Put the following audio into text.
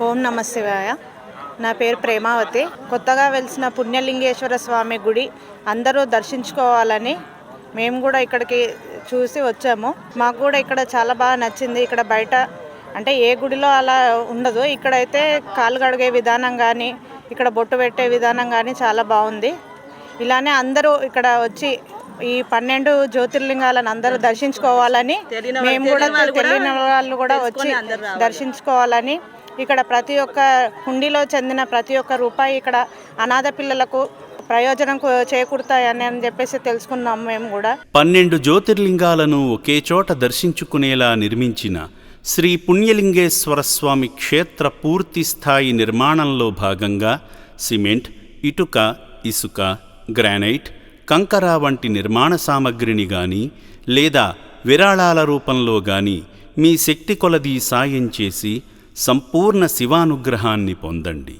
ఓం నమ శివాయ. నా పేరు ప్రేమావతి. కొత్తగా వెలిసిన పుణ్యలింగేశ్వర స్వామి గుడి అందరూ దర్శించుకోవాలని మేము కూడా ఇక్కడికి చూసి వచ్చాము. మాకు కూడా ఇక్కడ చాలా బాగా నచ్చింది. ఇక్కడ బయట అంటే ఏ గుడిలో అలా ఉండదు. ఇక్కడైతే కాలు కడిగే విధానం కానీ, ఇక్కడ బొట్టు పెట్టే విధానం కానీ చాలా బాగుంది. ఇలానే అందరూ ఇక్కడ వచ్చి ఈ 12 జ్యోతిర్లింగాలను అందరూ దర్శించుకోవాలని, మేము కూడా తెలియని వాళ్ళు కూడా వచ్చి దర్శించుకోవాలని, ఇక్కడ ప్రతి ఒక్క హుండీలో చెందిన ప్రతి ఒక్క రూపాయి ఇక్కడ అనాథ పిల్లలకు ప్రయోజనం చేకూరుతాయని చెప్పేసి తెలుసుకున్నాము. మేము కూడా 12 జ్యోతిర్లింగాలను ఒకే చోట దర్శించుకునేలా నిర్మించిన శ్రీ పుణ్యలింగేశ్వర స్వామి క్షేత్ర పూర్తి స్థాయి నిర్మాణంలో భాగంగా సిమెంట్, ఇటుక, ఇసుక, గ్రానైట్, కంకర వంటి నిర్మాణ సామగ్రిని గాని లేదా విరాళాల రూపంలో గాని మీ శక్తి కొలది సాయం చేసి సంపూర్ణ శివానుగ్రహాన్ని పొందండి.